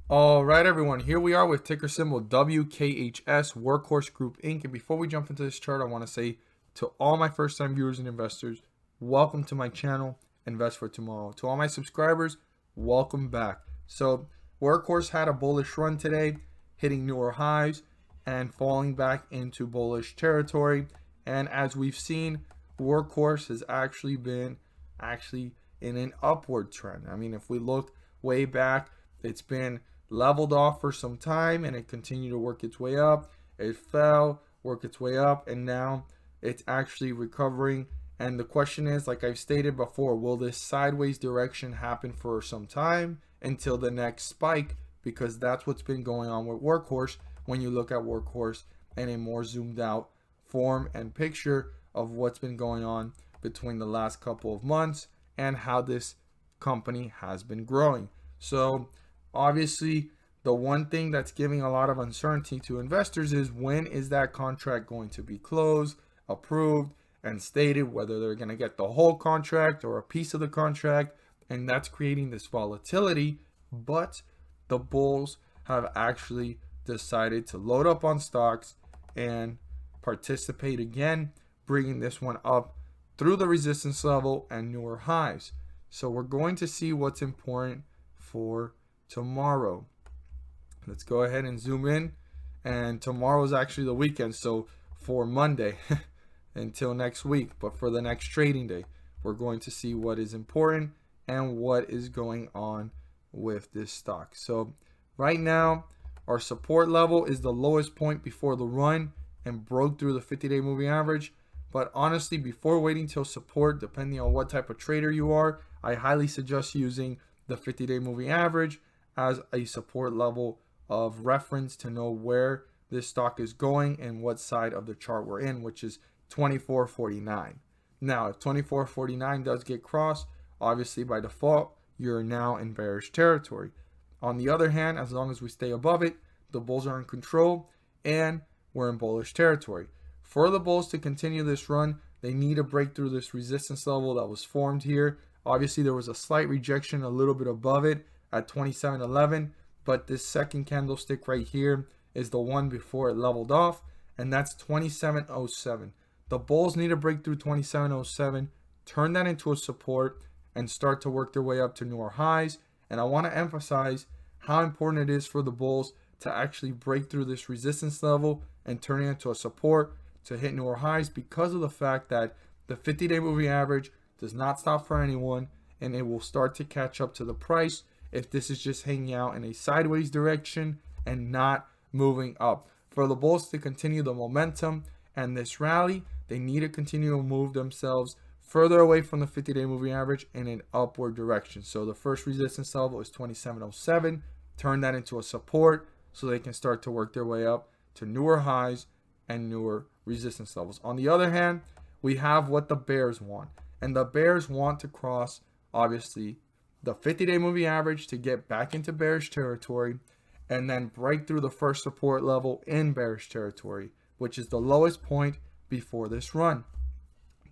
All right, everyone, here we are with ticker symbol WKHS, Workhorse Group Inc. And before we jump into this chart, I want to say to all my first-time viewers and investors, welcome to my channel, Invest for Tomorrow. To all my subscribers, welcome back. So Workhorse had a bullish run today, hitting newer highs and falling back into bullish territory. And as we've seen, Workhorse has actually been in an upward trend. I mean, if we look way back, it's been leveled off for some time and it continued to work its way up. It fell, worked its way up, and now it's actually recovering. And the question is, like I've stated before, will this sideways direction happen for some time until the next spike? Because that's what's been going on with Workhorse when you look at Workhorse in a more zoomed out form and picture of what's been going on between the last couple of months and how this company has been growing. So obviously, the one thing that's giving a lot of uncertainty to investors is when is that contract going to be closed, approved, and stated, whether they're going to get the whole contract or a piece of the contract, and that's creating this volatility. But the bulls have actually decided to load up on stocks and participate again, bringing this one up through the resistance level and newer highs. So we're going to see what's important for tomorrow. Let's go ahead and zoom in, and tomorrow is actually the weekend, so for Monday until next week, but for the next trading day, we're going to see what is important and what is going on with this stock. So right now, our support level is the lowest point before the run and broke through the 50-day moving average. But honestly, before waiting till support, depending on what type of trader you are, I highly suggest using the 50-day moving average as a support level of reference to know where this stock is going and what side of the chart we're in, which is 24.49. Now, if 24.49 does get crossed, obviously by default, you're now in bearish territory. On the other hand, as long as we stay above it, the bulls are in control and we're in bullish territory. For the bulls to continue this run, they need to break through this resistance level that was formed here. Obviously, there was a slight rejection a little bit above it at 27.11, but this second candlestick right here is the one before it leveled off, and that's 27.07. The bulls need to break through 27.07, turn that into a support, and start to work their way up to newer highs. And I want to emphasize how important it is for the bulls to actually break through this resistance level and turn it into a support to hit newer highs, because of the fact that the 50-day moving average does not stop for anyone, and it will start to catch up to the price if this is just hanging out in a sideways direction and not moving up. For the bulls to continue the momentum and this rally, they need to continue to move themselves further away from the 50-day moving average in an upward direction. So the first resistance level is 27.07. Turn that into a support so they can start to work their way up to newer highs and newer resistance levels. On the other hand, we have what the bears want. And the bears want to cross, obviously, the 50-day moving average to get back into bearish territory and then break through the first support level in bearish territory, which is the lowest point before this run.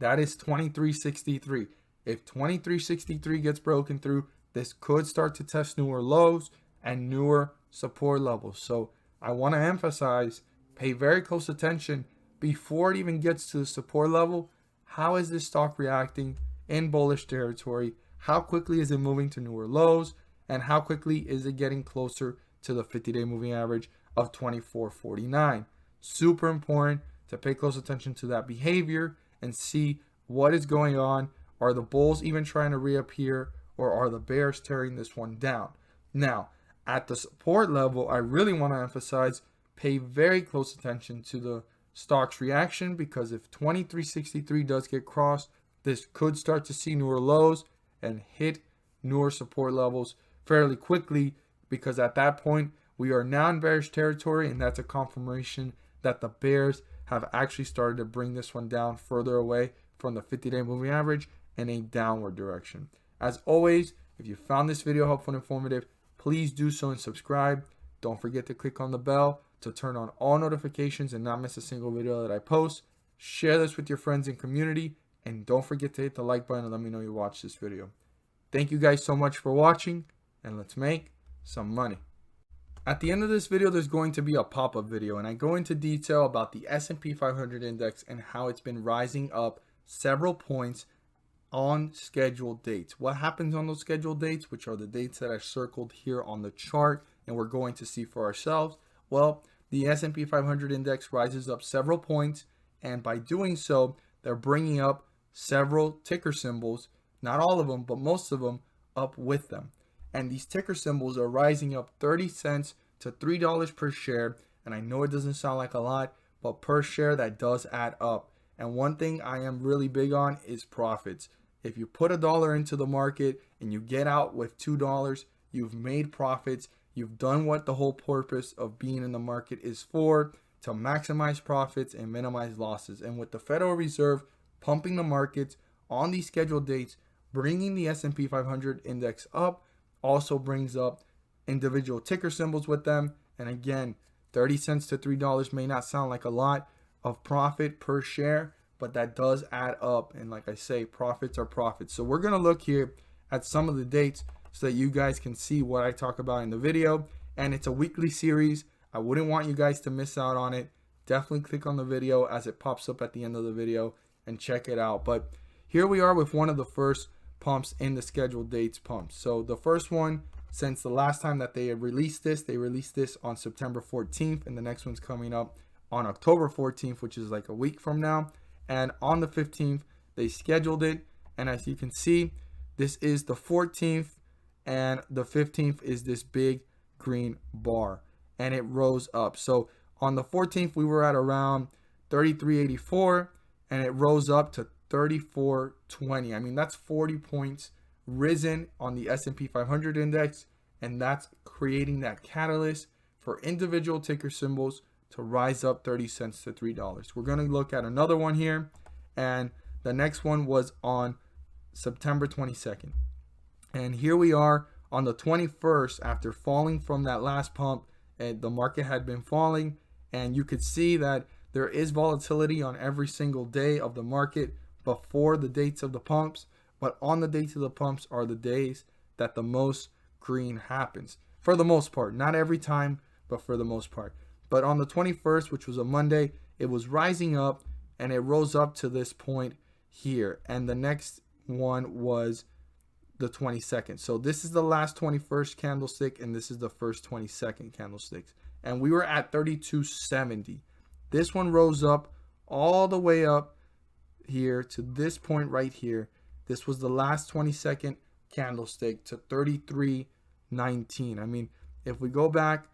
That is 23.63. If 23.63 gets broken through, this could start to test newer lows and newer support levels. So I want to emphasize, pay very close attention before it even gets to the support level. How is this stock reacting in bullish territory? How quickly is it moving to newer lows? And how quickly is it getting closer to the 50-day moving average of 24.49? Super important to pay close attention to that behavior and see what is going on. Are the bulls even trying to reappear, or are the bears tearing this one down? Now, at the support level, I really want to emphasize, pay very close attention to the stock's reaction, because if 23.63 does get crossed, this could start to see newer lows and hit newer support levels fairly quickly, because at that point we are now in bearish territory, and that's a confirmation that the bears have actually started to bring this one down further away from the 50-day moving average in a downward direction. As always, if you found this video helpful and informative, please do so and subscribe. Don't forget to click on the bell to turn on all notifications and not miss a single video that I post. Share this with your friends and community, and don't forget to hit the like button and let me know you watched this video. Thank you guys so much for watching, and let's make some money. At the end of this video, there's going to be a pop-up video, and I go into detail about the S&P 500 index and how it's been rising up several points on scheduled dates. What happens on those scheduled dates, which are the dates that I circled here on the chart and we're going to see for ourselves? Well, the S&P 500 index rises up several points, and by doing so, they're bringing up several ticker symbols, not all of them, but most of them, up with them. And these ticker symbols are rising up 30 cents to $3 per share. And I know it doesn't sound like a lot, but per share, that does add up. And one thing I am really big on is profits. If you put $1 into the market and you get out with $2, you've made profits. You've done what the whole purpose of being in the market is for, to maximize profits and minimize losses. And with the Federal Reserve pumping the markets on these scheduled dates, bringing the S&P 500 index up, also brings up individual ticker symbols with them. And again, 30 cents to $3 may not sound like a lot of profit per share, but that does add up. And like I say, profits are profits. So we're going to look here at some of the dates so that you guys can see what I talk about in the video. And it's a weekly series. I wouldn't want you guys to miss out on it. Definitely click on the video as it pops up at the end of the video and check it out. But here we are with one of the first pumps in the scheduled dates pumps. So the first one, since the last time that they released this on September 14th, and the next one's coming up on October 14th, which is like a week from now. And on the 15th, they scheduled it. And as you can see, this is the 14th, and the 15th is this big green bar, and it rose up. So on the 14th, we were at around 33.84, and it rose up to 34.20. I mean, that's 40 points risen on the S&P 500 index, and that's creating that catalyst for individual ticker symbols to rise up 30 cents to $3. We're going to look at another one here, and the next one was on September 22nd. And here we are on the 21st, after falling from that last pump, and the market had been falling, and you could see that there is volatility on every single day of the market before the dates of the pumps, but on the dates of the pumps are the days that the most green happens, for the most part. Not every time, but for the most part. But on the 21st, which was a Monday, it was rising up, and it rose up to this point here. And the next one was the 22nd. So this is the last 21st candlestick, and this is the first 22nd candlesticks. And we were at 32.70. This one rose up all the way up here to this point right here. This was the last 22nd candlestick to 33.19. I mean, if we go back,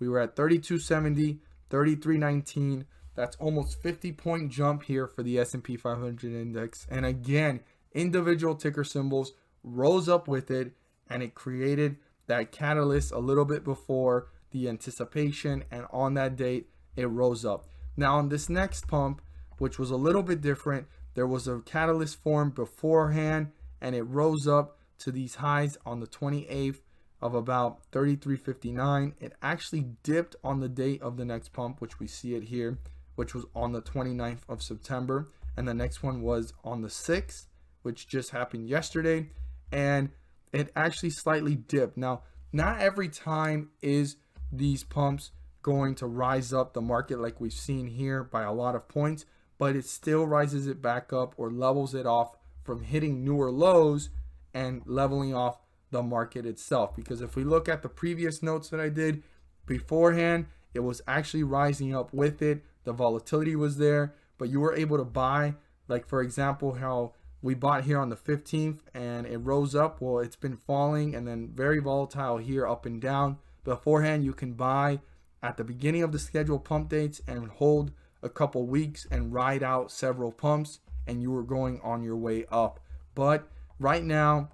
we were at 32.70, 33.19. That's almost 50-point jump here for the S&P 500 index. And again, individual ticker symbols rose up with it, and it created that catalyst a little bit before the anticipation, and on that date it rose up. Now on this next pump, which was a little bit different, there was a catalyst formed beforehand, and it rose up to these highs on the 28th of about 33.59. It actually dipped on the date of the next pump, which we see it here, which was on the 29th of September, and the next one was on the 6th, which just happened yesterday, and it actually slightly dipped. Now, not every time is these pumps going to rise up the market like we've seen here by a lot of points, but it still rises it back up or levels it off from hitting newer lows and leveling off the market itself. Because if we look at the previous notes that I did beforehand, it was actually rising up with it. The volatility was there, but you were able to buy, like for example, how we bought here on the 15th and it rose up. Well, it's been falling and then very volatile here, up and down. Beforehand, you can buy at the beginning of the scheduled pump dates and hold a couple weeks and ride out several pumps, and you were going on your way up. But right now,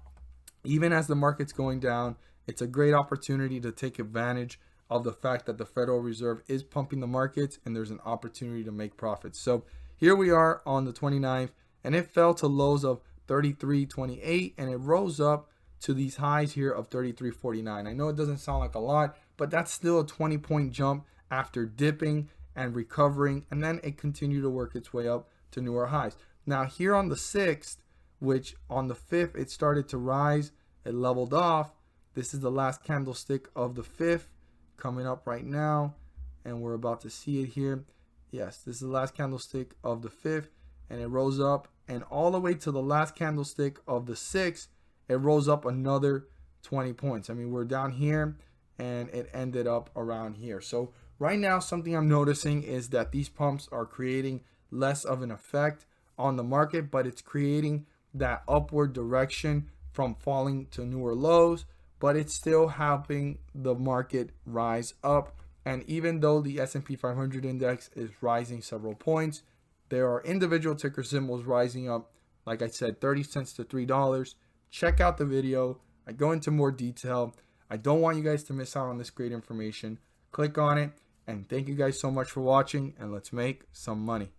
even as the market's going down, it's a great opportunity to take advantage of the fact that the Federal Reserve is pumping the markets, and there's an opportunity to make profits. So here we are on the 29th, and it fell to lows of 33.28, and it rose up to these highs here of 33.49. I know it doesn't sound like a lot, but that's still a 20-point jump after dipping and recovering, and then it continued to work its way up to newer highs. Now here on the 6th, which on the 5th it started to rise, it leveled off. This is the last candlestick of the 5th coming up right now, and we're about to see it here. Yes, this is the last candlestick of the 5th, and it rose up, and all the way to the last candlestick of the 6th, it rose up another 20 points. I mean, we're down here, and it ended up around here. So right now, something I'm noticing is that these pumps are creating less of an effect on the market, but it's creating that upward direction from falling to newer lows, but it's still helping the market rise up. And even though the S&P 500 index is rising several points, there are individual ticker symbols rising up, like I said, 30 cents to $3. Check out the video. I go into more detail. I don't want you guys to miss out on this great information. Click on it, and thank you guys so much for watching, and let's make some money.